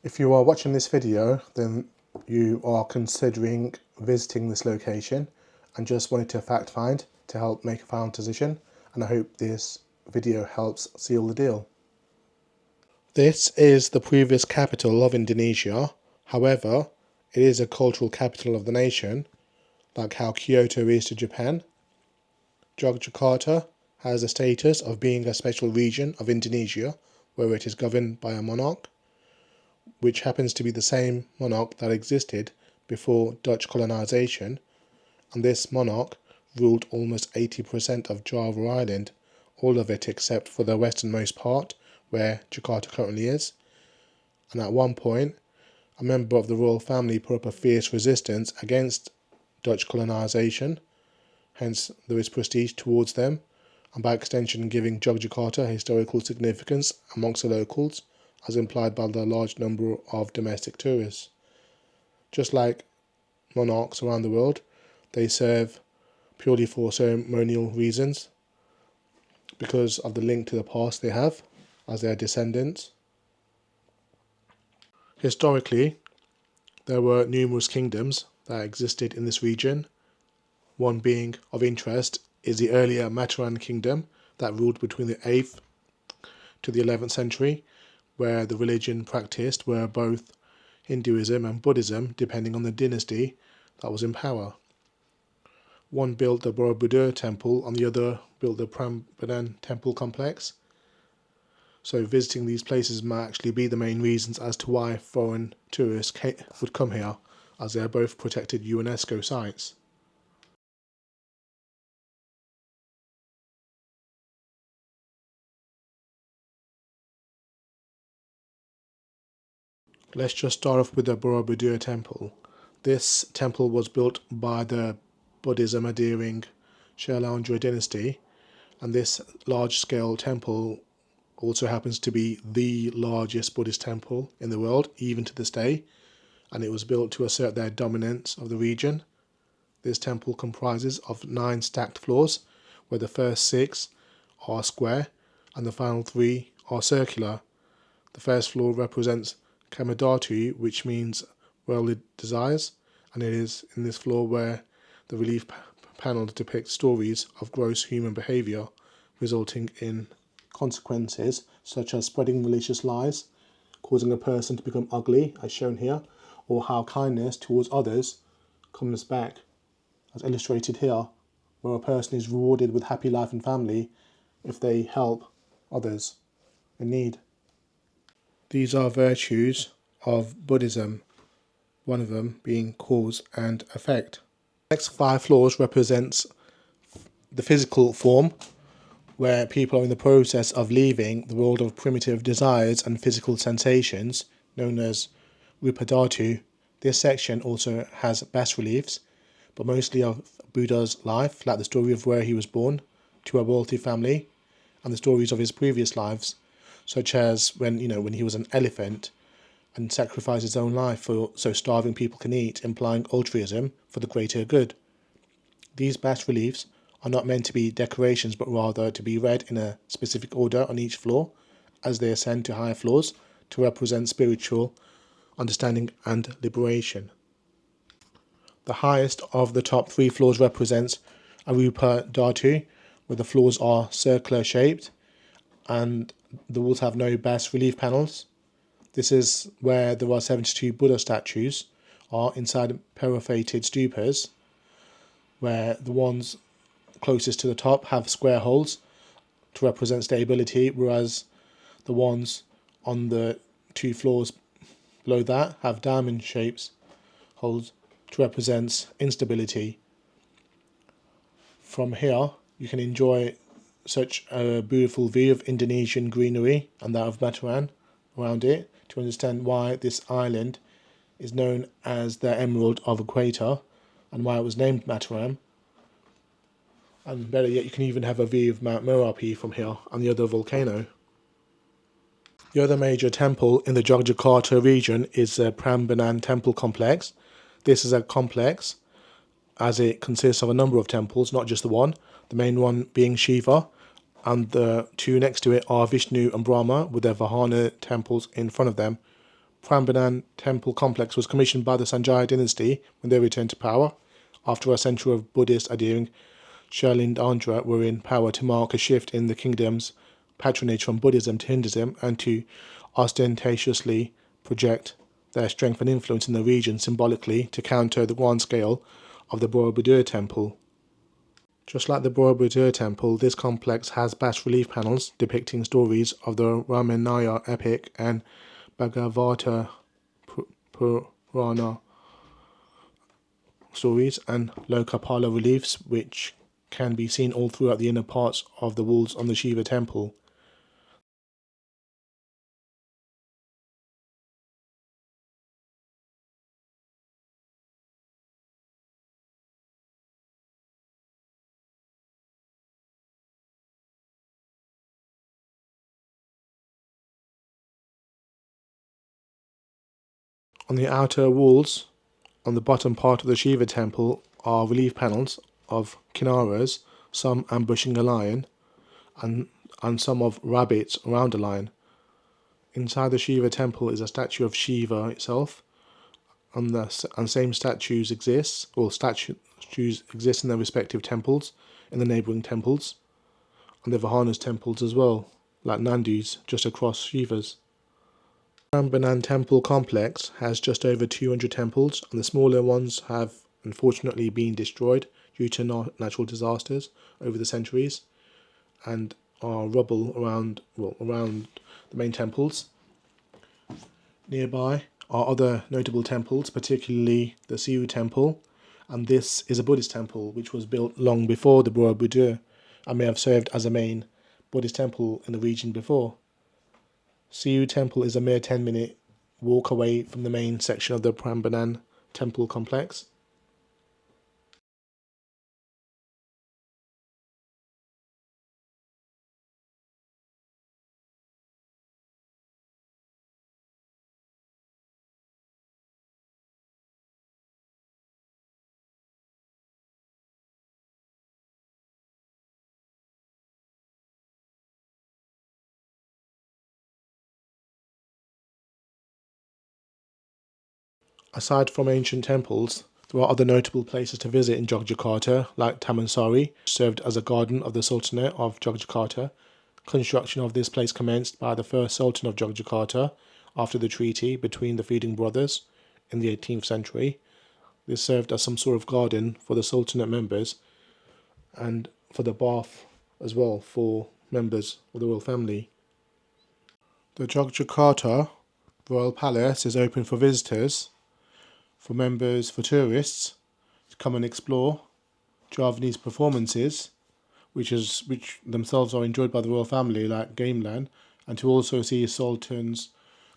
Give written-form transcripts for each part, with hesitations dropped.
If you are watching this video, then you are considering visiting this location and just wanted to fact find to help make a final decision, and I hope this video helps seal the deal. This is the previous capital of Indonesia. However, it is a cultural capital of the nation, like how Kyoto is to Japan. Yogyakarta has the status of being a special region of Indonesia where it is governed by a monarch, which happens to be the same monarch that existed before Dutch colonization, and this monarch ruled almost 80% of Java Island, all of it except for the westernmost part where Jakarta currently is. And at one point, a member of the royal family put up a fierce resistance against Dutch colonization, hence there is prestige towards them, and by extension giving Yogyakarta historical significance amongst the locals, as implied by the large number of domestic tourists. Just like monarchs around the world, they serve purely for ceremonial reasons because of the link to the past they have as their descendants. Historically, there were numerous kingdoms that existed in this region. One being of interest is the earlier Mataram kingdom that ruled between the 8th to the 11th century, where the religion practiced were both Hinduism and Buddhism, depending on the dynasty that was in power. One built the Borobudur temple and the other built the Prambanan temple complex. So visiting these places might actually be the main reasons as to why foreign tourists would come here, as they are both protected UNESCO sites. Let's just start off with the Borobudur temple. This temple was built by the Buddhism adhering Sherlanjura dynasty, and this large-scale temple also happens to be the largest Buddhist temple in the world, even to this day, and it was built to assert their dominance of the region. This temple comprises of 9 stacked floors, where the first 6 are square and the final 3 are circular. The first floor represents Kamadhatu, which means worldly desires, and it is in this floor where the relief panels depict stories of gross human behaviour, resulting in consequences such as spreading malicious lies, causing a person to become ugly, as shown here, or how kindness towards others comes back, as illustrated here, where a person is rewarded with happy life and family if they help others in need. These are virtues of Buddhism, one of them being cause and effect. The next 5 floors represents the physical form, where people are in the process of leaving the world of primitive desires and physical sensations, known as Rupadhatu. This section also has bas-reliefs, but mostly of Buddha's life, like the story of where he was born to a wealthy family, and the stories of his previous lives, such as when he was an elephant and sacrificed his own life so starving people can eat, implying altruism for the greater good. These bas-reliefs are not meant to be decorations, but rather to be read in a specific order on each floor as they ascend to higher floors to represent spiritual understanding and liberation. The highest of the top 3 floors represents Arupa Dhatu, where the floors are circular shaped and the walls have no bas-relief panels. This is where there are 72 Buddha statues are inside perforated stupas, where the ones closest to the top have square holes to represent stability, whereas the ones on the 2 floors below that have diamond shapes holes to represent instability. From here you can enjoy such a beautiful view of Indonesian greenery and that of Mataram around it, to understand why this island is known as the Emerald of Equator and why it was named Mataram. And better yet, you can even have a view of Mount Merapi from here and the other volcano. The other major temple in the Yogyakarta region is the Prambanan temple complex. This is a complex as it consists of a number of temples, not just the one, the main one being Shiva, and the 2 next to it are Vishnu and Brahma with their Vahana temples in front of them, Prambanan temple complex was commissioned by the Sanjaya dynasty when they returned to power, after a century of Buddhist adhering Andhra were in power, to mark a shift in the kingdom's patronage from Buddhism to Hinduism and to ostentatiously project their strength and influence in the region symbolically to counter the grand scale of the Borobudur temple. Just like the Borobudur temple, this complex has bas-relief panels depicting stories of the Ramayana epic and Bhagavata Purana stories, and Lokapala reliefs which can be seen all throughout the inner parts of the walls on the Shiva temple. On the outer walls, on the bottom part of the Shiva temple, are relief panels of kinnaras, some ambushing a lion, and some of rabbits around a lion. Inside the Shiva temple is a statue of Shiva itself, and same statues exist in their respective temples, in the neighbouring temples, and the Vahanu's temples as well, like Nandi's just across Shiva's. Prambanan temple complex has just over 200 temples, and the smaller ones have unfortunately been destroyed due to natural disasters over the centuries, and are rubble around the main temples. Nearby are other notable temples, particularly the Siu temple, and this is a Buddhist temple which was built long before the Borobudur and may have served as a main Buddhist temple in the region before. Siu temple is a mere 10-minute walk away from the main section of the Prambanan temple complex. Aside from ancient temples, there are other notable places to visit in Yogyakarta, like Taman Sari, which served as a garden of the Sultanate of Yogyakarta. Construction of this place commenced by the first Sultan of Yogyakarta after the treaty between the feuding brothers in the 18th century. This served as some sort of garden for the Sultanate members and for the bath as well for members of the royal family. The Yogyakarta Royal Palace is open for visitors, for members, for tourists to come and explore Javanese performances, which themselves are enjoyed by the royal family, like Gamelan, and to also see Sultan's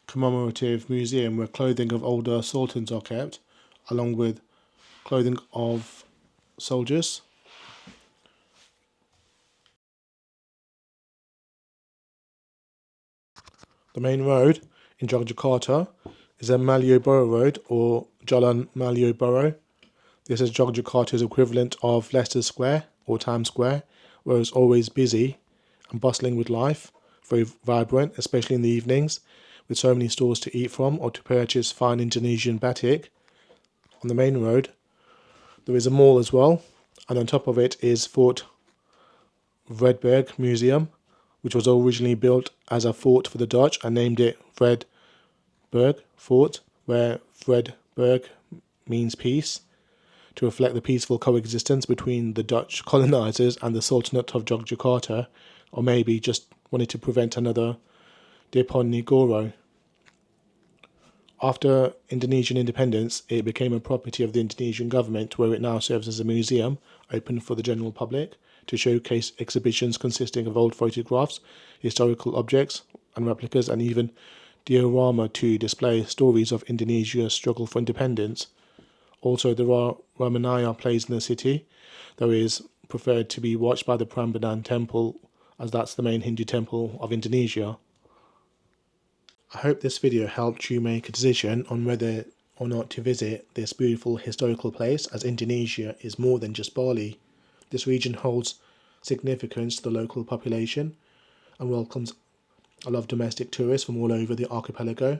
commemorative museum where clothing of older sultans are kept, along with clothing of soldiers. The main road in Yogyakarta is a Malioboro Road, or Jalan Malioboro. This is Yogyakarta's equivalent of Leicester Square or Times Square, where it's always busy and bustling with life, very vibrant, especially in the evenings, with so many stores to eat from or to purchase fine Indonesian batik. On the main road, there is a mall as well, and on top of it is Fort Vredberg Museum, which was originally built as a fort for the Dutch and named it Vredberg Fort, where Vredberg means peace, to reflect the peaceful coexistence between the Dutch colonizers and the Sultanate of Yogyakarta, or maybe just wanted to prevent another Diponegoro. After Indonesian independence, it became a property of the Indonesian government, where it now serves as a museum open for the general public to showcase exhibitions consisting of old photographs, historical objects and replicas, and even diorama to display stories of Indonesia's struggle for independence. Also, there are Ramayana plays in the city, though it is preferred to be watched by the Prambanan temple, as that's the main Hindu temple of Indonesia. I hope this video helped you make a decision on whether or not to visit this beautiful historical place, as Indonesia is more than just Bali. This region holds significance to the local population and welcomes a lot of domestic tourists from all over the archipelago.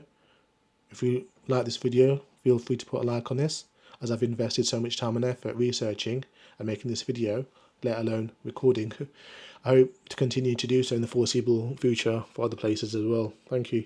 If you like this video, feel free to put a like on this, as I've invested so much time and effort researching and making this video, let alone recording. I hope to continue to do so in the foreseeable future for other places as well. Thank you.